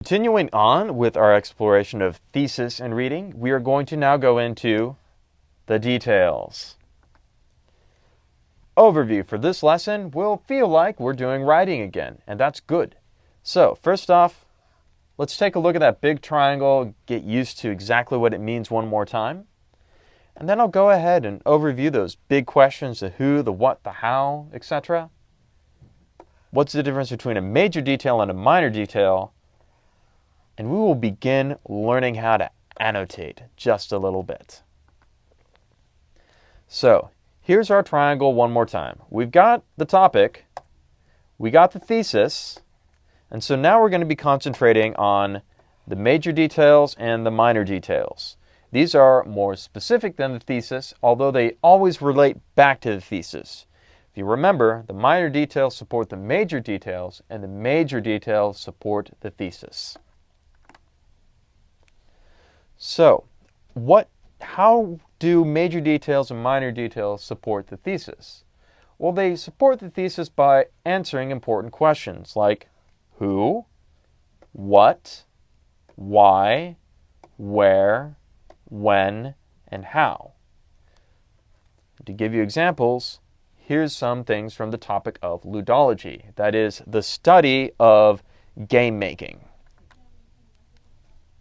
Continuing on with our exploration of thesis and reading, we are going to now go into the details. Overview for this lesson will feel like we're doing writing again, and that's good. So, first off, let's take a look at that big triangle, get used to exactly what it means one more time. And then I'll go ahead and overview those big questions, the who, the what, the how, etc. What's the difference between a major detail and a minor detail? And we will begin learning how to annotate just a little bit. So, here's our triangle one more time. We've got the topic, we got the thesis, and so now we're going to be concentrating on the major details and the minor details. These are more specific than the thesis, although they always relate back to the thesis. If you remember, the minor details support the major details, and the major details support the thesis. So, how do major details and minor details support the thesis? Well, they support the thesis by answering important questions like who, what, why, where, when, and how. To give you examples, here's some things from the topic of ludology, that is, the study of game making.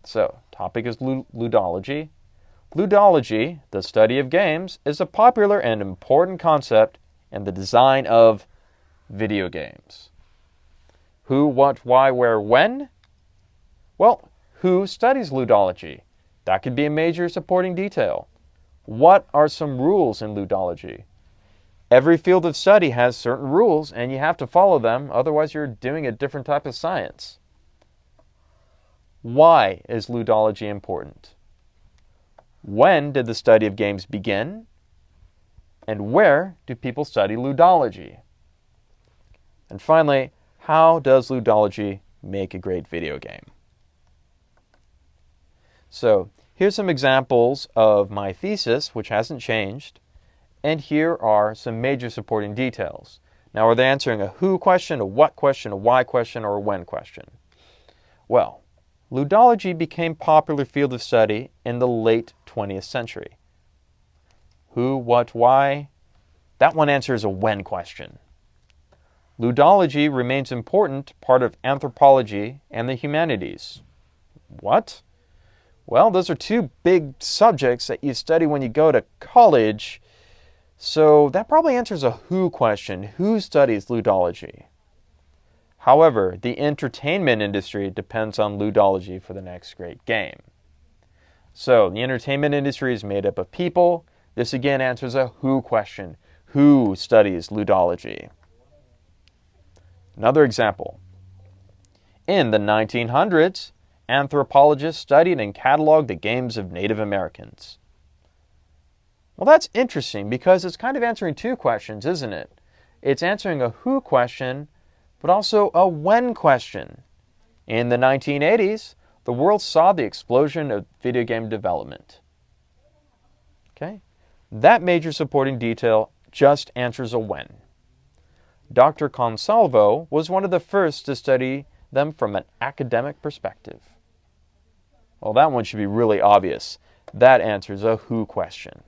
So, topic is ludology. Ludology, the study of games, is a popular and important concept in the design of video games. Who, what, why, where, when? Well, who studies ludology? That could be a major supporting detail. What are some rules in ludology? Every field of study has certain rules, and you have to follow them, otherwise you're doing a different type of science. Why is ludology important? When did the study of games begin? And where do people study ludology? And finally, how does ludology make a great video game? So, here's some examples of my thesis, which hasn't changed, and here are some major supporting details. Now, are they answering a who question, a what question, a why question, or a when question? Well, ludology became a popular field of study in the late 20th century. Who, what, why? That one answers a when question. Ludology remains an important part of anthropology and the humanities. What? Well, those are two big subjects that you study when you go to college, so that probably answers a who question. Who studies ludology? However, the entertainment industry depends on ludology for the next great game. So, the entertainment industry is made up of people. This again answers a who question. Who studies ludology? Another example. In the 1900s, anthropologists studied and cataloged the games of Native Americans. Well, that's interesting because it's kind of answering two questions, isn't it? It's answering a who question, but also a when question. In the 1980s, the world saw the explosion of video game development. Okay? That major supporting detail just answers a when. Dr. Consalvo was one of the first to study them from an academic perspective. Well, that one should be really obvious. That answers a who question.